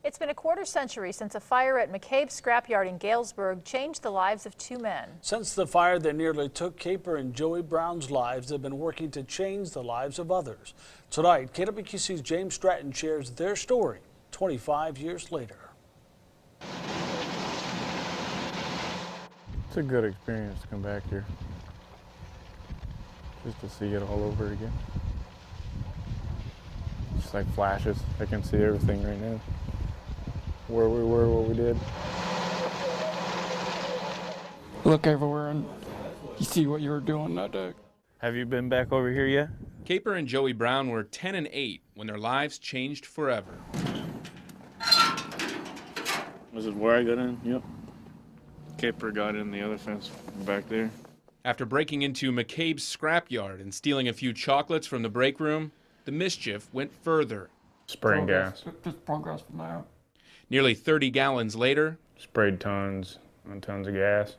It's been a quarter century since a fire at McCabes scrapyard in Galesburg changed the lives of two men. Since the fire that nearly took Caper and Joey Brown's lives, they've been working to change the lives of others. Tonight, KWQC's James Stratton shares their story 25 years later. It's a good experience to come back here, just to see it all over again. Just like flashes, I can see everything right now. Where we were, what we did. Look everywhere and you see what you were doing that day. Have you been back over here yet? Caper and Joey Brown were 10 and 8 when their lives changed forever. This is where I got in, yep. Caper got in the other fence back there. After breaking into McCabes' scrapyard and stealing a few chocolates from the break room, the mischief went further. Spraying gas. Just progress from there. Nearly 30 gallons later, Sprayed tons and tons of gas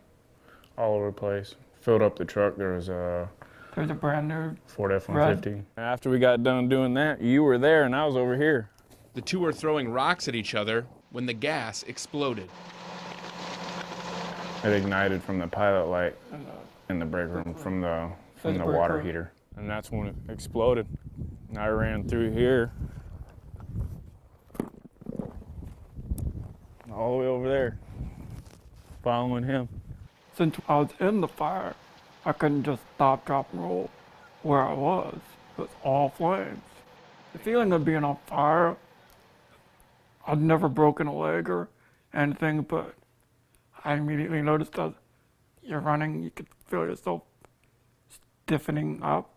all over the place. Filled up the truck. There's a brand new Ford F-150. After we got done doing that, you were there and I was over here. the two were throwing rocks at each other when the gas exploded. It ignited from the pilot light in the break room from the water heater. And that's when it exploded. And I ran through here, all the way over there, following him. Since I was in the fire, I couldn't just stop, drop, and roll where I was. It was all flames. The feeling of being on fire, I'd never broken a leg or anything, but I immediately noticed that you're running, you could feel yourself stiffening up.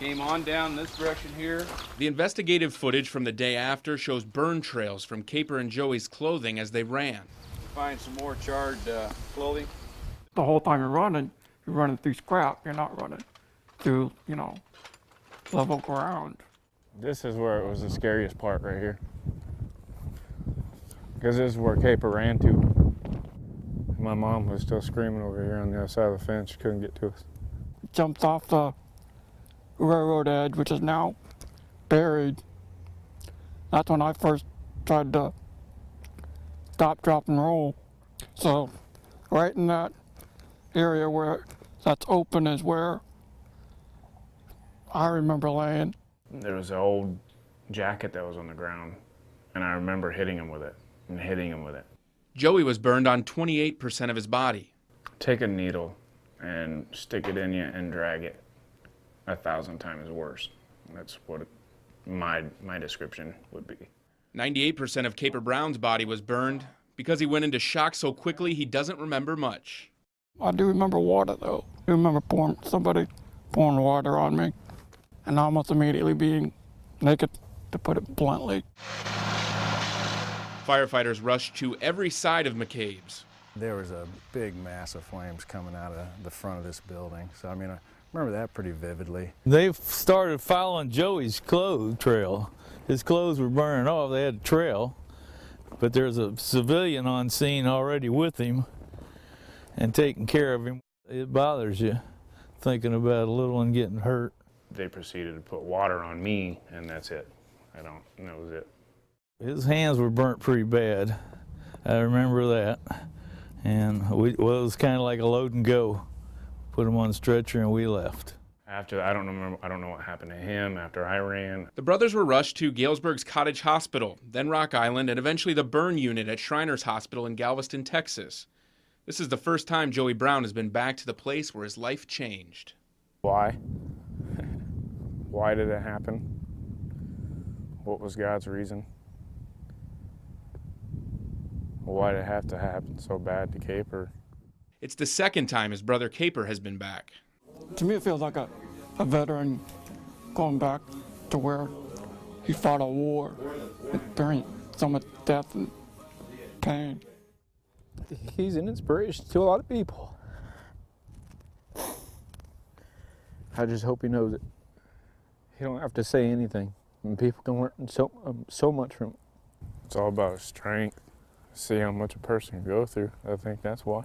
Came on down this direction here. The investigative footage from the day after shows burn trails from Caper and Joey's clothing as they ran. Find some more charred clothing. The whole time you're running through scrap. You're not running through, level ground. This is where it was the scariest part right here. Because this is where Caper ran to. My mom was still screaming over here on the other side of the fence. She couldn't get to us. Jumped off the railroad edge, which is now buried. That's when I first tried to stop, drop, and roll. So right in that area where that's open is where I remember laying. There was an old jacket that was on the ground, and I remember hitting him with it and hitting him with it. Joey was burned on 28% of his body. Take a needle and stick it in you and drag it 1,000 times worse. That's what my description would be. 98% of Caper Brown's body was burned because he went into shock so quickly he doesn't remember much. I do remember water though. I remember somebody pouring water on me and almost immediately being naked, to put it bluntly. Firefighters rushed to every side of McCabes. There was a big mass of flames coming out of the front of this building. So, I remember that pretty vividly. They started following Joey's clothes trail. His clothes were burning off. They had a trail, but there's a civilian on scene already with him and taking care of him. It bothers you thinking about a little one getting hurt. They proceeded to put water on me, and that's it. That was it. His hands were burnt pretty bad. I remember that. And it was kind of like a load and go. Put him on the stretcher and we left. After I don't know what happened to him after I ran. The brothers were rushed to Galesburg's Cottage Hospital, then Rock Island, and eventually the burn unit at Shriners Hospital in Galveston, Texas. This is the first time Joey Brown has been back to the place where his life changed. Why? Why did it happen? What was God's reason? Why did it have to happen so bad to Caper? It's the second time his brother Caper has been back. To me, it feels like a veteran going back to where he fought a war, experienced so much death and pain. He's an inspiration to a lot of people. I just hope he knows it. He don't have to say anything, and people can learn so much from it. It's all about strength. See how much a person can go through. I think that's why.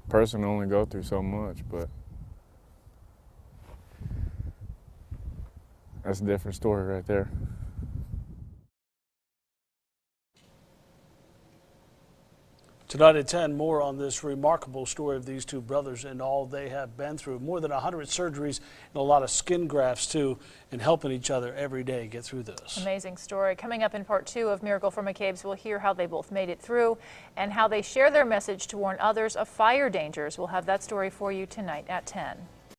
A person can only go through so much, but that's a different story right there. Tonight at 10, more on this remarkable story of these two brothers and all they have been through. More than 100 surgeries and a lot of skin grafts too, and helping each other every day get through this. Amazing story. Coming up in part 2 of Miracle for McCabes, we'll hear how they both made it through and how they share their message to warn others of fire dangers. We'll have that story for you tonight at 10.